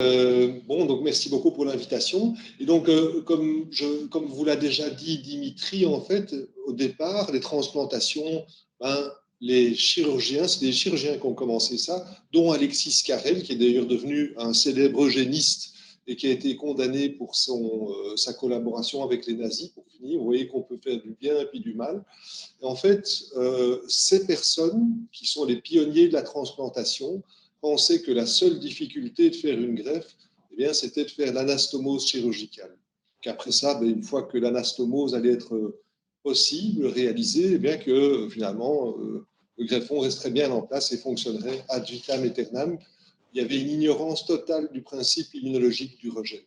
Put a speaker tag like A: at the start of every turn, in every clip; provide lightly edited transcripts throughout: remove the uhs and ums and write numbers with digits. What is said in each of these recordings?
A: Bon, donc merci beaucoup pour l'invitation. Et donc, comme vous l'a déjà dit Dimitri, en fait, au départ, les transplantations, ben, les chirurgiens, c'est des chirurgiens qui ont commencé ça, dont Alexis Carrel, qui est d'ailleurs devenu un célèbre eugéniste et qui a été condamné pour sa collaboration avec les nazis. Pour finir, vous voyez qu'on peut faire du bien et puis du mal. Et en fait, ces personnes qui sont les pionniers de la transplantation pensaient que la seule difficulté de faire une greffe, eh bien, c'était de faire l'anastomose chirurgicale. Qu'après ça, ben, une fois que l'anastomose allait être possible, réalisée, eh bien que finalement, le greffon resterait bien en place et fonctionnerait ad vitam aeternam. Il y avait une ignorance totale du principe immunologique du rejet.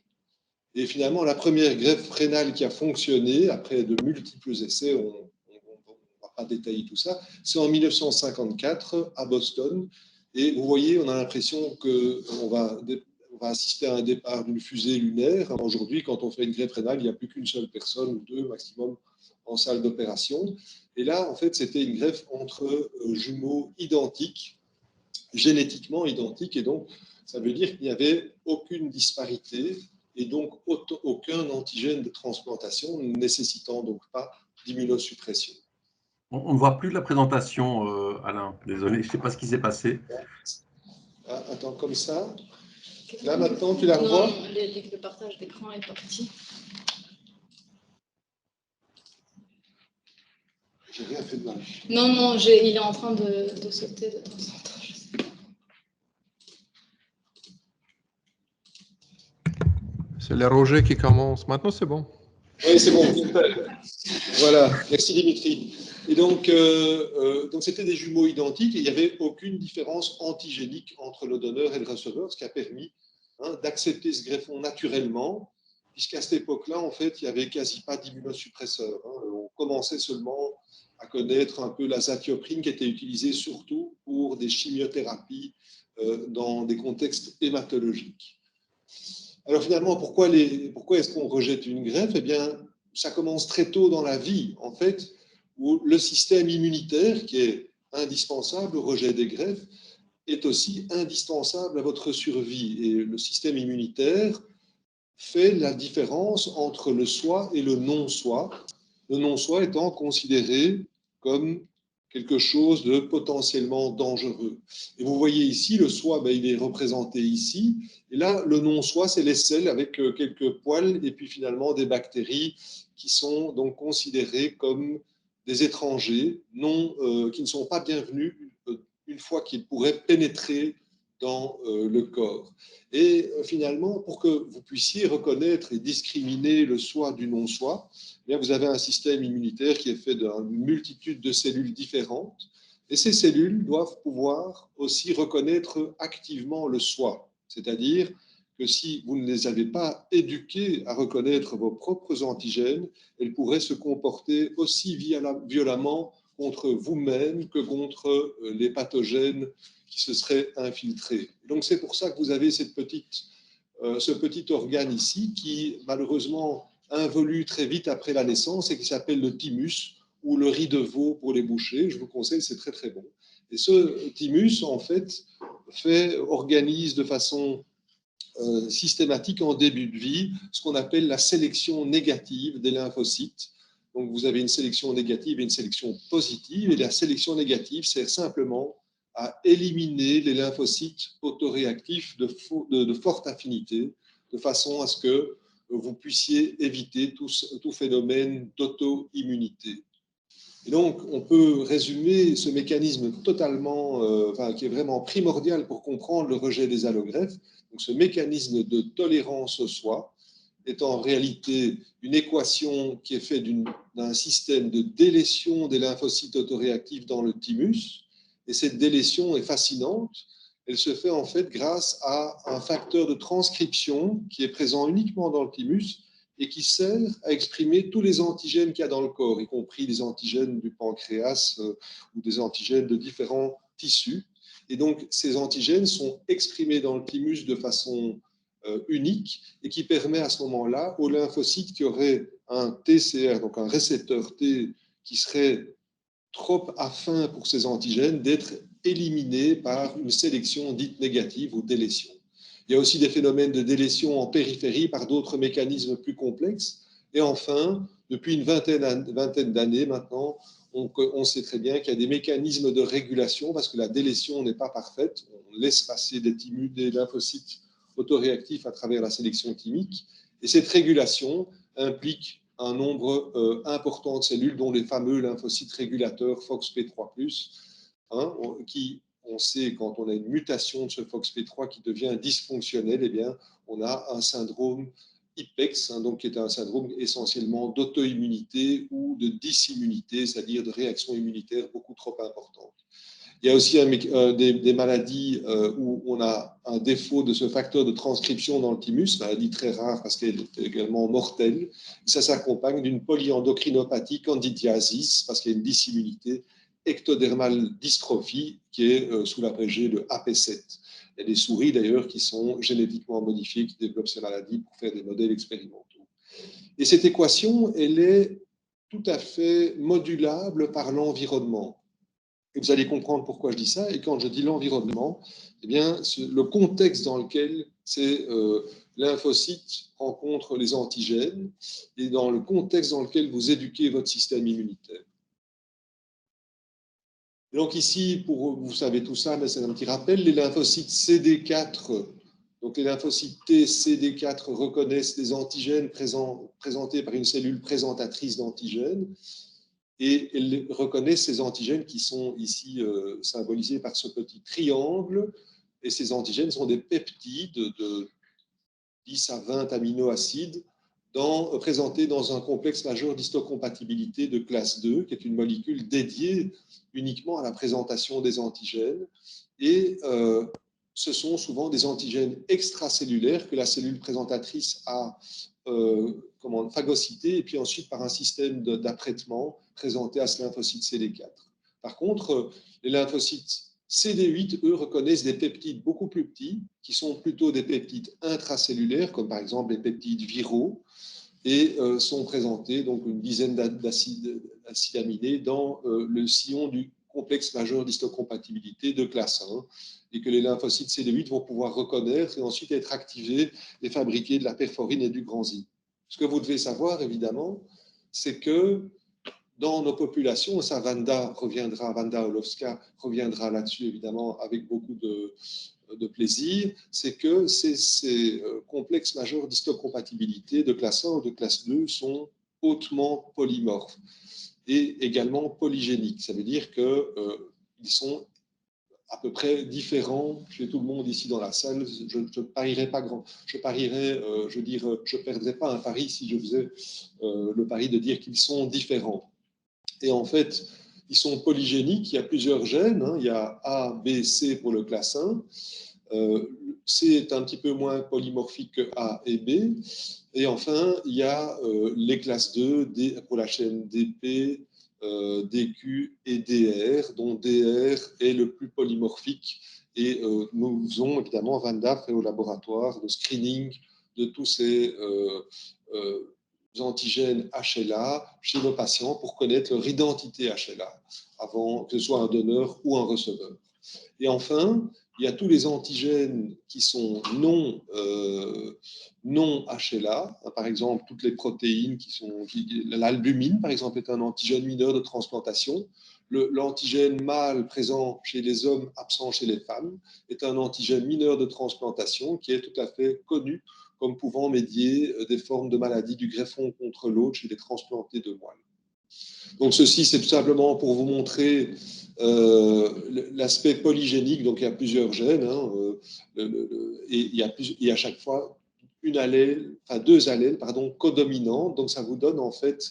A: Et finalement, la première greffe rénale qui a fonctionné, après de multiples essais, on ne va pas détailler tout ça, c'est en 1954 à Boston. Et vous voyez, on a l'impression qu'on va assister à un départ d'une fusée lunaire. Aujourd'hui, quand on fait une greffe rénale, il n'y a plus qu'une seule personne ou deux maximum en salle d'opération. Et là, en fait, c'était une greffe entre jumeaux identiques, génétiquement identiques. Et donc, ça veut dire qu'il n'y avait aucune disparité et donc aucun antigène de transplantation, ne nécessitant donc pas d'immunosuppression.
B: On ne voit plus la présentation, Alain. Désolé, je ne sais pas ce qui s'est passé.
A: Ah, attends, comme ça. Là, maintenant, tu la revois?
C: Non, le partage d'écran est parti.
A: J'ai rien fait de mal.
C: Non, il est en train de sauter de temps en temps. Je sais pas.
D: C'est le Roger qui commence. Maintenant, c'est bon.
A: Oui, c'est bon. Voilà, merci Dimitri. Et donc c'était des jumeaux identiques et il n'y avait aucune différence antigénique entre le donneur et le receveur, ce qui a permis d'accepter ce greffon naturellement, puisqu'à cette époque-là, en fait, il n'y avait quasi pas d'immunosuppresseurs. On commençait seulement à connaître un peu l'azatioprine qui était utilisée surtout pour des chimiothérapies dans des contextes hématologiques. Alors finalement, pourquoi est-ce qu'on rejette une greffe? Eh bien, ça commence très tôt dans la vie, en fait, où le système immunitaire, qui est indispensable au rejet des greffes, est aussi indispensable à votre survie. Et le système immunitaire fait la différence entre le soi et le non-soi, le non-soi étant considéré comme quelque chose de potentiellement dangereux. Et vous voyez ici, le soi, ben, il est représenté ici. Et là, le non-soi, c'est les selles avec quelques poils et puis finalement des bactéries qui sont donc considérées comme des étrangers qui ne sont pas bienvenus une fois qu'ils pourraient pénétrer dans le corps. Et finalement, pour que vous puissiez reconnaître et discriminer le soi du non-soi, eh bien, vous avez un système immunitaire qui est fait d'une multitude de cellules différentes. Et ces cellules doivent pouvoir aussi reconnaître activement le soi. C'est-à-dire que si vous ne les avez pas éduquées à reconnaître vos propres antigènes, elles pourraient se comporter aussi violemment contre vous-même que contre les pathogènes qui se seraient infiltrés. Donc c'est pour ça que vous avez ce petit organe ici qui malheureusement involue très vite après la naissance et qui s'appelle le thymus ou le riz de veau pour les bouchers. Je vous conseille, c'est très très bon. Et ce thymus en fait organise de façon systématique en début de vie ce qu'on appelle la sélection négative des lymphocytes. Donc vous avez une sélection négative et une sélection positive, et la sélection négative sert simplement à éliminer les lymphocytes autoréactifs de forte affinité, de façon à ce que vous puissiez éviter tout phénomène d'auto-immunité. Et donc, on peut résumer ce mécanisme totalement, qui est vraiment primordial pour comprendre le rejet des allogreffes. Donc, ce mécanisme de tolérance au soi est en réalité une équation qui est faite d'un système de délétion des lymphocytes autoréactifs dans le thymus. Et cette délétion est fascinante. Elle se fait en fait grâce à un facteur de transcription qui est présent uniquement dans le thymus et qui sert à exprimer tous les antigènes qu'il y a dans le corps, y compris les antigènes du pancréas ou des antigènes de différents tissus. Et donc, ces antigènes sont exprimés dans le thymus de façon unique et qui permet à ce moment-là aux lymphocytes qui auraient un TCR, donc un récepteur T qui serait trop affin pour ces antigènes, d'être éliminés par une sélection dite négative ou délétion. Il y a aussi des phénomènes de délétion en périphérie par d'autres mécanismes plus complexes. Et enfin, depuis une vingtaine d'années maintenant, on sait très bien qu'il y a des mécanismes de régulation parce que la délétion n'est pas parfaite. On laisse passer des lymphocytes autoréactifs à travers la sélection chimique. Et cette régulation implique un nombre important de cellules, dont les fameux lymphocytes régulateurs FOXP3+, hein, qui, on sait, quand on a une mutation de ce FOXP3 qui devient dysfonctionnel, eh bien, on a un syndrome IPEX, hein, donc qui est un syndrome essentiellement d'auto-immunité ou de dysimmunité, c'est-à-dire de réaction immunitaire beaucoup trop importante. Il y a aussi des maladies où on a un défaut de ce facteur de transcription dans le thymus, maladie très rare parce qu'elle est également mortelle. Ça s'accompagne d'une polyendocrinopathie candidiasis parce qu'il y a une dysimmunité, ectodermale dystrophie qui est sous l'abrégé de AP7. Il y a des souris d'ailleurs qui sont génétiquement modifiées, qui développent ces maladies pour faire des modèles expérimentaux. Et cette équation, elle est tout à fait modulable par l'environnement. Et vous allez comprendre pourquoi je dis ça. Et quand je dis l'environnement, eh bien, le contexte dans lequel ces lymphocytes rencontrent les antigènes et dans le contexte dans lequel vous éduquez votre système immunitaire. Et donc ici, vous savez tout ça, mais c'est un petit rappel, les lymphocytes CD4, donc les lymphocytes T, CD4 reconnaissent des antigènes présentés par une cellule présentatrice d'antigènes. Et elles reconnaissent ces antigènes qui sont ici symbolisés par ce petit triangle. Et ces antigènes sont des peptides de 10 à 20 aminoacides présentés dans un complexe majeur d'histocompatibilité de classe 2, qui est une molécule dédiée uniquement à la présentation des antigènes. Et ce sont souvent des antigènes extracellulaires que la cellule présentatrice a phagocytés et puis ensuite par un système d'apprêtement présenté à ce lymphocyte CD4. Par contre, les lymphocytes CD8, eux, reconnaissent des peptides beaucoup plus petits, qui sont plutôt des peptides intracellulaires, comme par exemple les peptides viraux, et sont présentés, donc une dizaine d'acides aminés, dans le sillon du complexe majeur d'histocompatibilité de classe 1, et que les lymphocytes CD8 vont pouvoir reconnaître et ensuite être activés et fabriquer de la perforine et du granzyme. Ce que vous devez savoir, évidemment, c'est que dans nos populations, ça Wanda Olowska reviendra là-dessus, évidemment, avec beaucoup de plaisir, c'est que ces complexes majeurs d'histocompatibilité de classe 1 ou de classe 2 sont hautement polymorphes et également polygéniques. Ça veut dire qu'ils sont à peu près différents chez tout le monde ici dans la salle. Je ne parierais pas grand. Je perdrais pas un pari si je faisais le pari de dire qu'ils sont différents. Et en fait, ils sont polygéniques. Il y a plusieurs gènes. Hein. Il y a A, B, C pour le classe 1. C est un petit peu moins polymorphique que A et B. Et enfin, il y a les classes 2 pour la chaîne DP, DQ et DR, dont DR est le plus polymorphique. Et nous faisons évidemment, Wanda fait au laboratoire le screening de tous ces antigènes HLA chez nos patients pour connaître leur identité HLA, avant que ce soit un donneur ou un receveur. Et enfin, il y a tous les antigènes qui sont non HLA, par exemple toutes les protéines l'albumine par exemple est un antigène mineur de transplantation, l'antigène mâle présent chez les hommes, absent chez les femmes, est un antigène mineur de transplantation qui est tout à fait connu comme pouvant médier des formes de maladies du greffon contre l'autre chez les transplantés de moelle. Donc ceci, c'est tout simplement pour vous montrer l'aspect polygénique. Donc il y a plusieurs gènes, hein, et il y a à chaque fois deux allèles codominants. Donc ça vous donne en fait,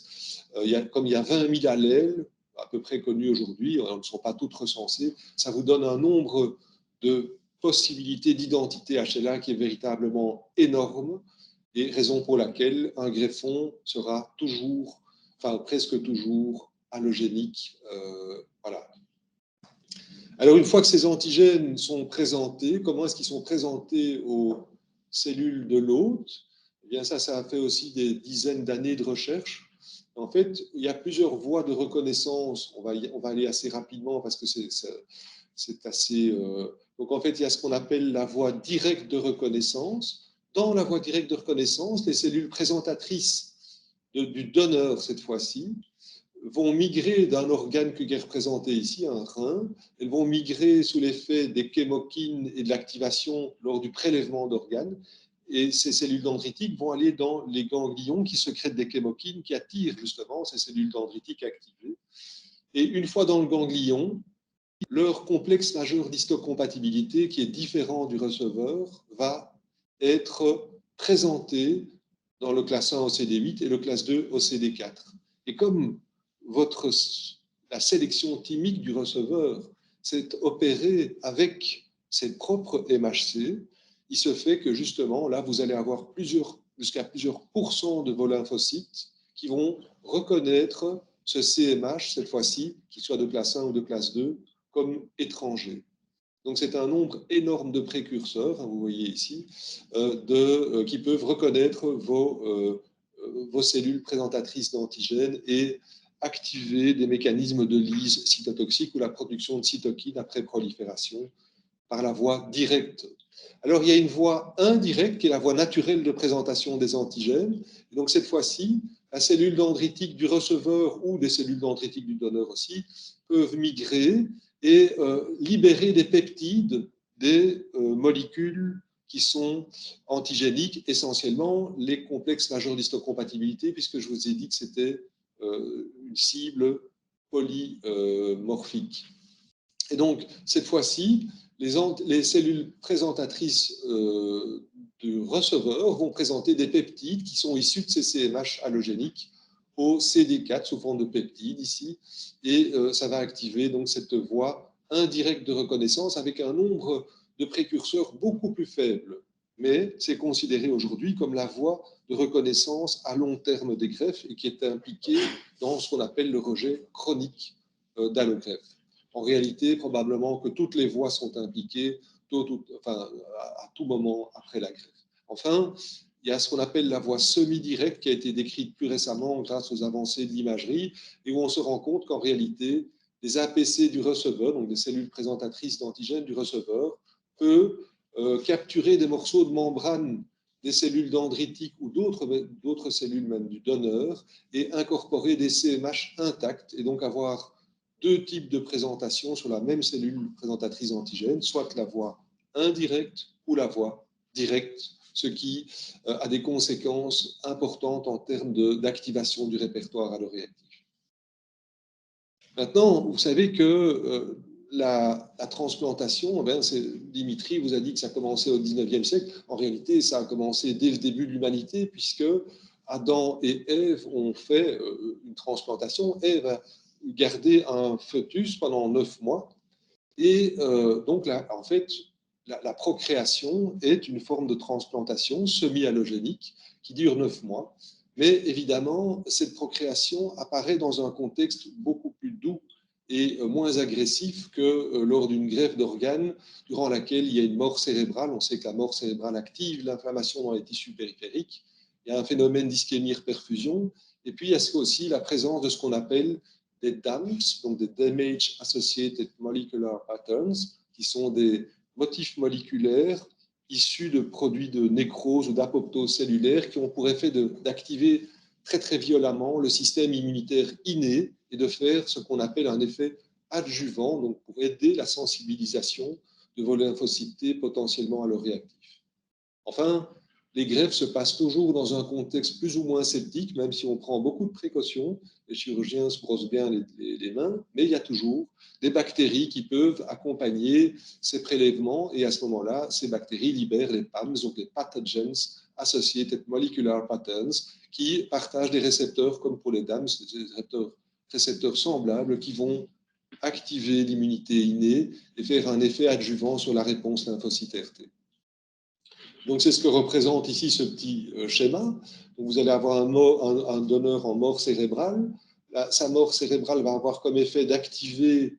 A: comme il y a 20 000 allèles à peu près connus aujourd'hui, elles ne sont pas toutes recensées, ça vous donne un nombre de possibilités d'identité HLA qui est véritablement énorme, et raison pour laquelle un greffon sera toujours, enfin presque toujours, allogénique. Voilà. Alors, une fois que ces antigènes sont présentés, comment est-ce qu'ils sont présentés aux cellules de l'hôte? Eh bien, ça a fait aussi des dizaines d'années de recherche. En fait, il y a plusieurs voies de reconnaissance. On va aller assez rapidement parce que c'est assez... Donc, en fait, il y a ce qu'on appelle la voie directe de reconnaissance. Dans la voie directe de reconnaissance, les cellules présentatrices du donneur, cette fois-ci, vont migrer d'un organe qui est représenté ici, un rein. Elles vont migrer sous l'effet des chémokines et de l'activation lors du prélèvement d'organes. Et ces cellules dendritiques vont aller dans les ganglions qui sécrètent des chémokines qui attirent justement ces cellules dendritiques activées. Et une fois dans le ganglion, leur complexe majeur d'histocompatibilité, qui est différent du receveur, va être présenté dans le classe 1 OCD8 et le classe 2 OCD4. Et comme la sélection thymique du receveur s'est opérée avec ses propres MHC, il se fait que justement, là, vous allez avoir jusqu'à plusieurs pourcents de vos lymphocytes qui vont reconnaître ce CMH, cette fois-ci, qu'il soit de classe 1 ou de classe 2, comme étranger. Donc, c'est un nombre énorme de précurseurs, hein, vous voyez ici, qui peuvent reconnaître vos cellules présentatrices d'antigènes et activer des mécanismes de lyse cytotoxique ou la production de cytokines après prolifération par la voie directe. Alors, il y a une voie indirecte qui est la voie naturelle de présentation des antigènes. Et donc, cette fois-ci, la cellule dendritique du receveur ou des cellules dendritiques du donneur aussi peuvent migrer et libérer des peptides, des molécules qui sont antigéniques, essentiellement les complexes majeurs d'histocompatibilité, puisque je vous ai dit que c'était une cible polymorphique. Et donc, cette fois-ci, les cellules présentatrices du receveur vont présenter des peptides qui sont issus de ces CMH allogéniques au CD4 sous forme de peptides ici, et ça va activer donc cette voie indirecte de reconnaissance avec un nombre de précurseurs beaucoup plus faible. Mais c'est considéré aujourd'hui comme la voie de reconnaissance à long terme des greffes et qui est impliquée dans ce qu'on appelle le rejet chronique d'allogreffe. En réalité, probablement que toutes les voies sont impliquées à tout moment après la greffe. Enfin, il y a ce qu'on appelle la voie semi-directe qui a été décrite plus récemment grâce aux avancées de l'imagerie et où on se rend compte qu'en réalité, les APC du receveur, donc des cellules présentatrices d'antigènes du receveur, peut capturer des morceaux de membrane des cellules dendritiques ou d'autres cellules même du donneur et incorporer des CMH intacts et donc avoir deux types de présentation sur la même cellule présentatrice d'antigènes, soit la voie indirecte ou la voie directe, ce qui a des conséquences importantes en termes d'activation du répertoire alloréactif. Maintenant, vous savez que la transplantation, Dimitri vous a dit que ça a commencé au 19e siècle. En réalité, ça a commencé dès le début de l'humanité, puisque Adam et Ève ont fait une transplantation. Ève a gardé un fœtus pendant 9 mois. Et donc, là, en fait, la procréation est une forme de transplantation semi-allogénique qui dure 9 mois. Mais évidemment, cette procréation apparaît dans un contexte beaucoup plus doux et moins agressif que lors d'une greffe d'organes durant laquelle il y a une mort cérébrale. On sait que la mort cérébrale active l'inflammation dans les tissus périphériques. Il y a un phénomène d'ischémie-perfusion. Et puis, il y a aussi la présence de ce qu'on appelle des DAMPs, donc des Damage Associated Molecular Patterns, qui sont des motifs moléculaires issus de produits de nécrose ou d'apoptose cellulaire qui ont pour effet d'activer très très violemment le système immunitaire inné et de faire ce qu'on appelle un effet adjuvant, donc pour aider la sensibilisation de vos lymphocytes T potentiellement alloréactifs. Enfin, les greffes se passent toujours dans un contexte plus ou moins sceptique, même si on prend beaucoup de précautions. Les chirurgiens se brossent bien les mains, mais il y a toujours des bactéries qui peuvent accompagner ces prélèvements. Et à ce moment-là, ces bactéries libèrent les PAMs, donc les Pathogens Associated Molecular Patterns, qui partagent des récepteurs, comme pour les DAMs, des récepteurs semblables qui vont activer l'immunité innée et faire un effet adjuvant sur la réponse lymphocytaire T. Donc, c'est ce que représente ici ce petit schéma. Donc, vous allez avoir un donneur en mort cérébrale. Sa mort cérébrale va avoir comme effet d'activer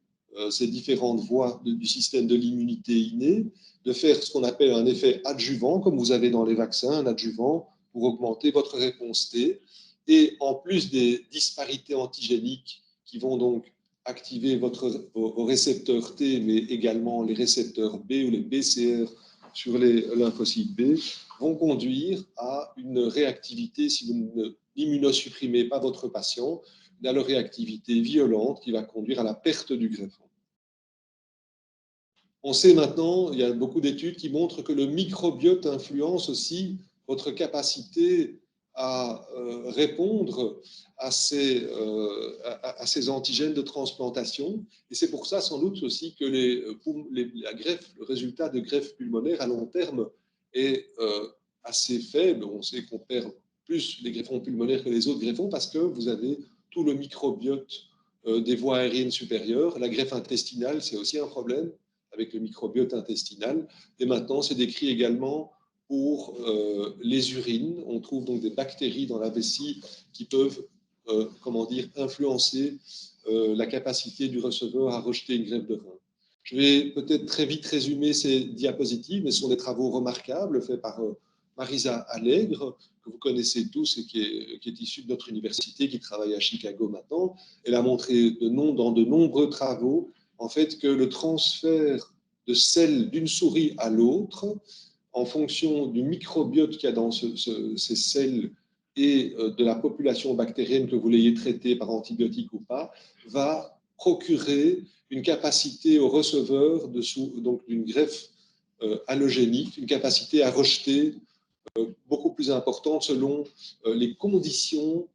A: ces différentes voies du système de l'immunité innée, de faire ce qu'on appelle un effet adjuvant, comme vous avez dans les vaccins, un adjuvant pour augmenter votre réponse T. Et en plus des disparités antigéniques qui vont donc activer vos récepteurs T, mais également les récepteurs B ou les BCR sur les lymphocytes B, vont conduire à une réactivité, si vous n'immunosupprimez pas votre patient, à leur réactivité violente qui va conduire à la perte du greffon. On sait maintenant, il y a beaucoup d'études qui montrent que le microbiote influence aussi votre capacité à répondre à ces antigènes de transplantation. Et c'est pour ça, sans doute aussi, que le résultat de greffe pulmonaire à long terme est assez faible. On sait qu'on perd plus les greffons pulmonaires que les autres greffons parce que vous avez tout le microbiote des voies aériennes supérieures. La greffe intestinale, c'est aussi un problème avec le microbiote intestinal. Et maintenant, c'est décrit également pour les urines. On trouve donc des bactéries dans la vessie qui peuvent, influencer la capacité du receveur à rejeter une greffe de rein. Je vais peut-être très vite résumer ces diapositives, mais ce sont des travaux remarquables faits par Marisa Allègre, que vous connaissez tous et qui est issue de notre université, qui travaille à Chicago maintenant. Elle a montré dans de nombreux travaux en fait que le transfert de sel d'une souris à l'autre, en fonction du microbiote qu'il y a dans ces selles et de la population bactérienne, que vous l'ayez traitée par antibiotique ou pas, va procurer une capacité au receveur d'une greffe allogénique, une capacité à rejeter beaucoup plus importante selon les conditions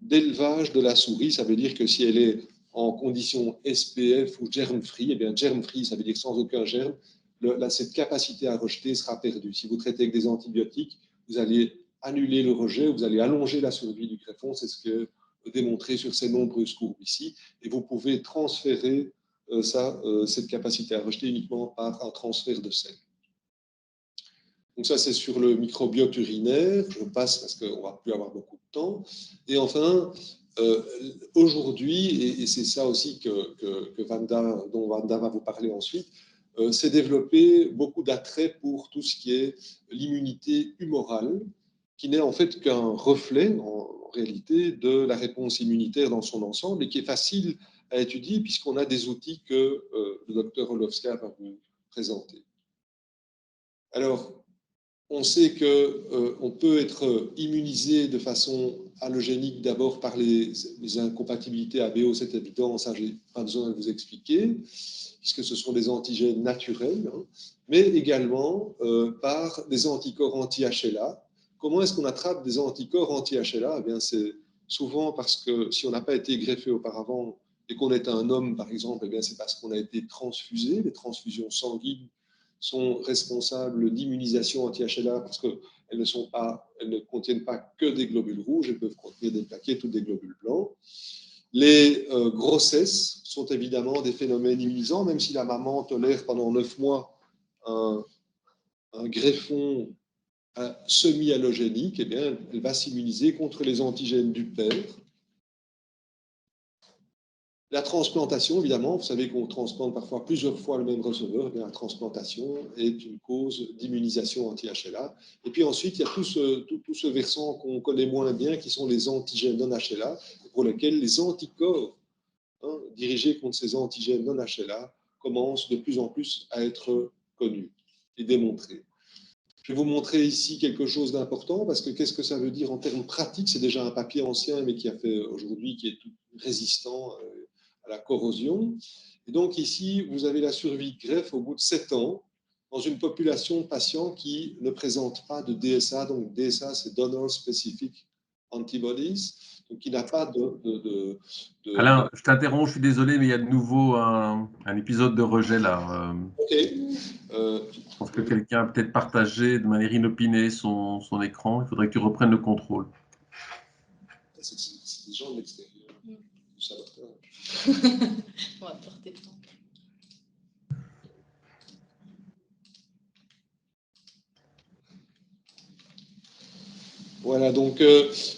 A: d'élevage de la souris. Ça veut dire que si elle est en condition SPF ou germ-free, eh bien germ-free, ça veut dire sans aucun germe, cette capacité à rejeter sera perdue. Si vous traitez avec des antibiotiques, vous allez annuler le rejet, vous allez allonger la survie du greffon, c'est ce que démontré sur ces nombreuses courbes ici, et vous pouvez transférer cette capacité à rejeter uniquement par un transfert de sel. Donc ça, c'est sur le microbiote urinaire. Je passe parce qu'on ne va plus avoir beaucoup de temps. Et enfin, aujourd'hui, et c'est ça aussi dont Wanda va vous parler ensuite, s'est développé beaucoup d'attrait pour tout ce qui est l'immunité humorale, qui n'est en fait qu'un reflet, en réalité, de la réponse immunitaire dans son ensemble et qui est facile à étudier puisqu'on a des outils que le docteur Olowska va vous présenter. Alors, on sait qu'on peut être immunisé de façon allogénique d'abord par les incompatibilités ABO, c'est évident, ça j'ai pas besoin de vous expliquer, puisque ce sont des antigènes naturels, hein, mais également par des anticorps anti-HLA. Comment est-ce qu'on attrape des anticorps anti-HLA? Eh bien, c'est souvent parce que si on n'a pas été greffé auparavant et qu'on est un homme, par exemple, eh bien, c'est parce qu'on a été transfusé. Les transfusions sanguines sont responsables d'immunisation anti-HLA parce qu'elles ne contiennent pas que des globules rouges, elles peuvent contenir des plaquettes ou des globules blancs. Les grossesses sont évidemment des phénomènes immunisants, même si la maman tolère pendant 9 mois un greffon semi-allogénique, eh bien, elle va s'immuniser contre les antigènes du père. La transplantation, évidemment, vous savez qu'on transplante parfois plusieurs fois le même receveur, eh bien, la transplantation est une cause d'immunisation anti-HLA. Et puis ensuite, il y a tout ce versant qu'on connaît moins bien, qui sont les antigènes non-HLA, pour lesquels les anticorps dirigés contre ces antigènes non-HLA commencent de plus en plus à être connus et démontrés. Je vais vous montrer ici quelque chose d'important, parce que qu'est-ce que ça veut dire en termes pratiques? C'est déjà un papier ancien, mais qui a fait aujourd'hui, qui est tout résistant à la corrosion. Et donc ici, vous avez la survie de greffe au bout de 7 ans, dans une population de patients qui ne présentent pas de DSA. Donc DSA, c'est Donor Specific Antibodies, donc qui n'a pas
B: Alain, je t'interromps, je suis désolé, mais il y a de nouveau un épisode de rejet là.
A: OK.
B: Je pense que quelqu'un a peut-être partagé de manière inopinée son écran. Il faudrait que tu reprennes le contrôle.
A: C'est des gens de l'extérieur. Ça va faire.
C: On va porter temps.
A: Voilà, donc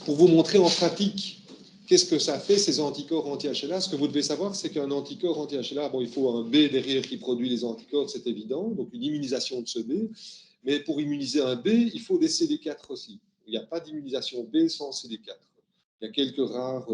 A: pour vous montrer en pratique qu'est-ce que ça fait, ces anticorps anti-HLA, ce que vous devez savoir, c'est qu'un anticorps anti-HLA, bon, il faut un B derrière qui produit les anticorps, c'est évident, donc une immunisation de ce B, mais pour immuniser un B, il faut des CD4 aussi. Il n'y a pas d'immunisation B sans CD4. Il y a quelques rares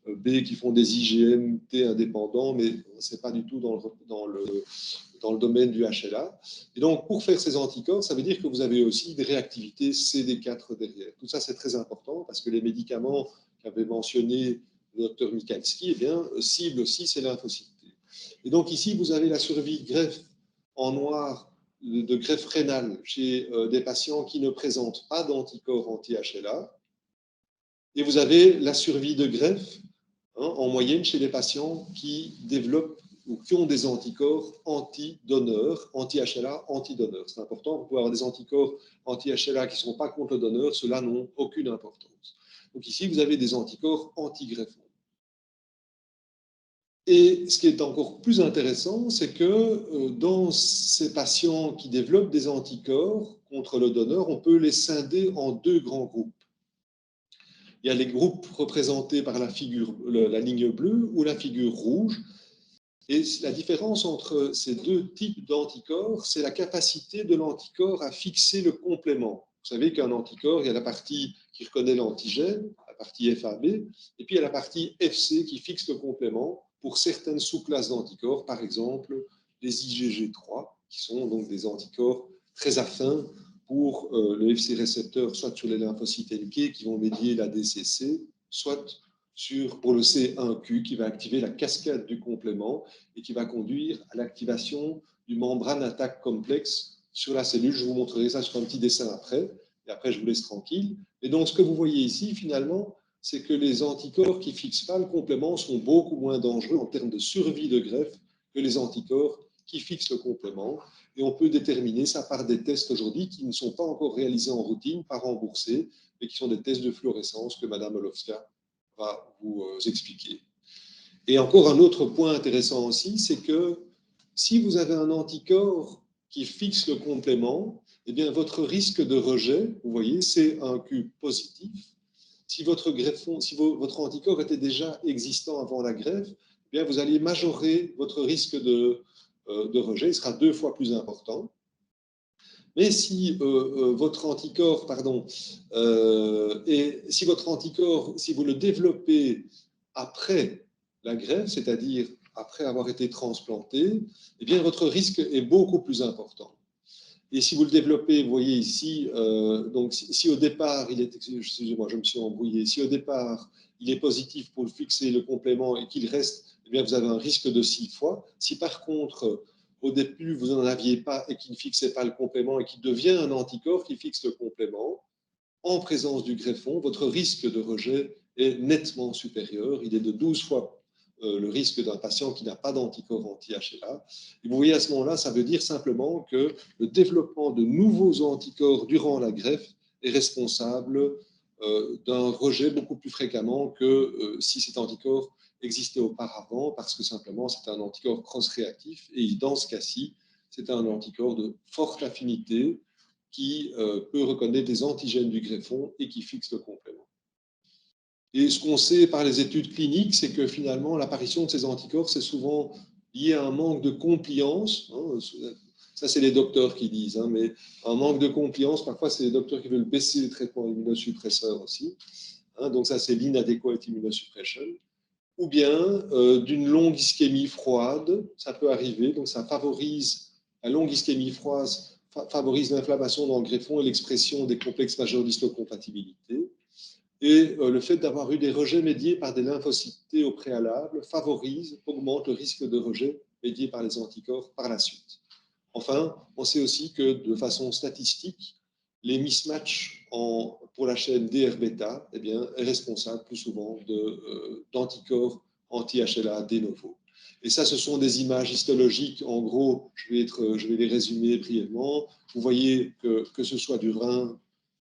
A: B qui font des IgM-T indépendants, mais ce n'est pas du tout dans le domaine du HLA. Et donc, pour faire ces anticorps, ça veut dire que vous avez aussi des réactivités CD4 derrière. Tout ça, c'est très important parce que les médicaments qu'avait mentionné le docteur Michalski, eh bien, ciblent aussi ces lymphocytes. Et donc, ici, vous avez la survie de greffe en noir, de greffe rénale chez des patients qui ne présentent pas d'anticorps anti-HLA. Et vous avez la survie de greffe en moyenne chez les patients qui développent ou qui ont des anticorps anti-donneurs, anti-HLA, anti-donneurs. C'est important, vous pouvez avoir des anticorps anti-HLA qui ne sont pas contre le donneur, ceux-là n'ont aucune importance. Donc ici, vous avez des anticorps anti-greffons. Et ce qui est encore plus intéressant, c'est que dans ces patients qui développent des anticorps contre le donneur, on peut les scinder en deux grands groupes. Il y a les groupes représentés par la ligne bleue ou la figure rouge. Et la différence entre ces deux types d'anticorps, c'est la capacité de l'anticorps à fixer le complément. Vous savez qu'un anticorps, il y a la partie qui reconnaît l'antigène, la partie FAB, et puis il y a la partie FC qui fixe le complément pour certaines sous-classes d'anticorps, par exemple les IgG3, qui sont donc des anticorps très affins pour le FC récepteur, soit sur les lymphocytes NK qui vont médier la DCC, soit pour le C1Q qui va activer la cascade du complément et qui va conduire à l'activation du membrane attaque complexe sur la cellule. Je vous montrerai ça sur un petit dessin après, et après je vous laisse tranquille. Et donc ce que vous voyez ici, finalement, c'est que les anticorps qui ne fixent pas le complément sont beaucoup moins dangereux en termes de survie de greffe que les anticorps qui fixent le complément. Et on peut déterminer ça par des tests aujourd'hui qui ne sont pas encore réalisés en routine, pas remboursés, mais qui sont des tests de fluorescence que Mme Olowska va vous expliquer. Et encore un autre point intéressant aussi, c'est que si vous avez un anticorps qui fixe le complément, eh bien votre risque de rejet, vous voyez, c'est un Q positif. Si votre greffon, si votre anticorps était déjà existant avant la greffe, eh bien vous allez majorer votre risque de rejet, il sera 2 fois plus important. Mais si votre anticorps, si vous le développez après la greffe, c'est-à-dire après avoir été transplanté, eh bien votre risque est beaucoup plus important. Et si vous le développez, vous voyez ici, donc si au départ il est, excusez-moi, je me suis embrouillé, si au départ il est positif pour fixer le complément et qu'il reste, eh bien vous avez un risque de 6 fois. Si par contre au début, vous n'en aviez pas et qui ne fixait pas le complément et qui devient un anticorps qui fixe le complément, en présence du greffon, votre risque de rejet est nettement supérieur. Il est de 12 fois le risque d'un patient qui n'a pas d'anticorps anti-HLA. Et vous voyez, à ce moment-là, ça veut dire simplement que le développement de nouveaux anticorps durant la greffe est responsable d'un rejet beaucoup plus fréquemment que si cet anticorps existait auparavant, parce que simplement c'est un anticorps cross-réactif, et dans ce cas-ci, c'est un anticorps de forte affinité qui peut reconnaître des antigènes du greffon et qui fixe le complément. Et ce qu'on sait par les études cliniques, c'est que finalement, l'apparition de ces anticorps, c'est souvent lié à un manque de compliance. Ça, c'est les docteurs qui disent, mais un manque de compliance, parfois, c'est les docteurs qui veulent baisser les traitements immunosuppresseurs aussi. Donc ça, c'est l'inadequate immunosuppression. Ou bien d'une longue ischémie froide, ça peut arriver, donc ça favorise, la longue ischémie froide favorise l'inflammation dans le greffon et l'expression des complexes majeurs d'histocompatibilité. Et le fait d'avoir eu des rejets médiés par des lymphocytes T au préalable favorise, augmente le risque de rejet médié par les anticorps par la suite. Enfin, on sait aussi que de façon statistique, les mismatchs pour la chaîne DR-bêta est responsable plus souvent d'anticorps anti-HLA de novo. Et ça, ce sont des images histologiques. En gros, je vais les résumer brièvement. Vous voyez que ce soit du rein,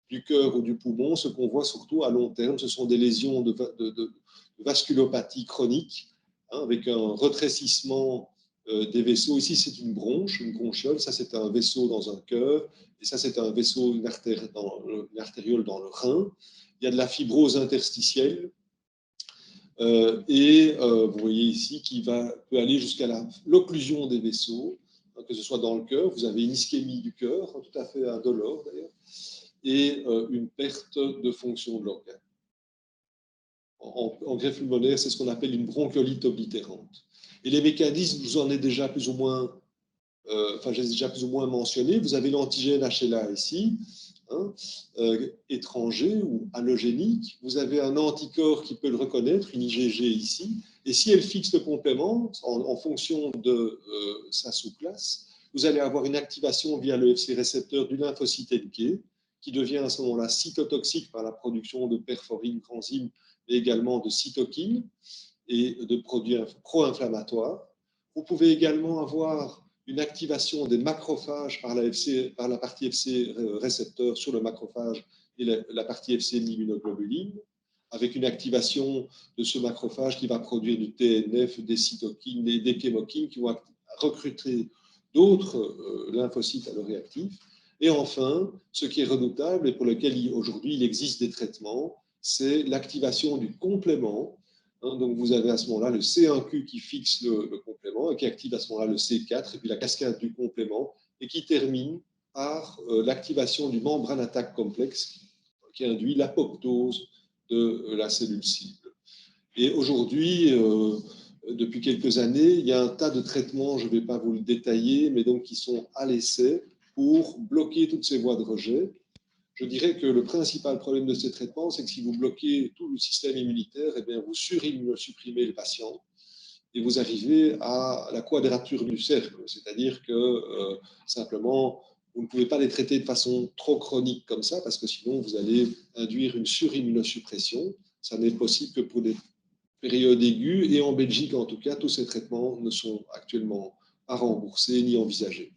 A: du cœur ou du poumon, ce qu'on voit surtout à long terme, ce sont des lésions de vasculopathie chronique, avec un retrécissement des vaisseaux. Ici, c'est une bronche, une bronchiole. Ça, c'est un vaisseau dans un cœur. Et ça, c'est un vaisseau, une artériole dans le rein. Il y a de la fibrose interstitielle. Vous voyez ici qui peut aller jusqu'à l'occlusion des vaisseaux, que ce soit dans le cœur. Vous avez une ischémie du cœur, tout à fait indolore d'ailleurs, et une perte de fonction de l'organe. en greffe pulmonaire, c'est ce qu'on appelle une bronchiolite oblitérante. Et les mécanismes, je vous en ai déjà plus ou moins, j'ai déjà plus ou moins mentionné. Vous avez l'antigène HLA ici, hein, étranger ou allogénique. Vous avez un anticorps qui peut le reconnaître, une IgG ici. Et si elle fixe le complément en fonction de sa sous-classe, vous allez avoir une activation via le Fc récepteur du lymphocyte NK, qui devient à ce moment-là cytotoxique par la production de perforines, granzymes, mais également de cytokines et de produits pro-inflammatoires. Vous pouvez également avoir une activation des macrophages par la partie Fc récepteur sur le macrophage et la partie Fc de l'immunoglobuline, avec une activation de ce macrophage qui va produire du TNF, des cytokines et des chémokines qui vont recruter d'autres lymphocytes alloréactifs. Et enfin, ce qui est redoutable et pour lequel aujourd'hui il existe des traitements, c'est l'activation du complément. Donc vous avez à ce moment-là le C1Q qui fixe le complément et qui active à ce moment-là le C4 et puis la cascade du complément et qui termine par l'activation du membrane attaque complexe qui induit l'apoptose de la cellule cible. Et aujourd'hui, depuis quelques années, il y a un tas de traitements, je ne vais pas vous le détailler, mais donc qui sont à l'essai pour bloquer toutes ces voies de rejet. Je dirais que le principal problème de ces traitements, c'est que si vous bloquez tout le système immunitaire, eh bien vous surimmunosupprimez le patient et vous arrivez à la quadrature du cercle, c'est-à-dire que simplement, vous ne pouvez pas les traiter de façon trop chronique comme ça, parce que sinon vous allez induire une surimmunosuppression. Ça n'est possible que pour des périodes aiguës, et en Belgique en tout cas, tous ces traitements ne sont actuellement pas remboursés ni envisagés.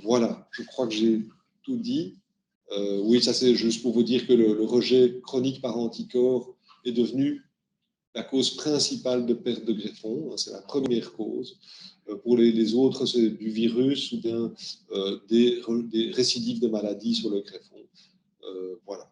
A: Voilà, je crois que j'ai tout dit. Oui, ça c'est juste pour vous dire que le rejet chronique par anticorps est devenu la cause principale de perte de greffons. C'est la première cause. Pour les autres, c'est du virus ou des récidives de maladies sur le greffon. Voilà.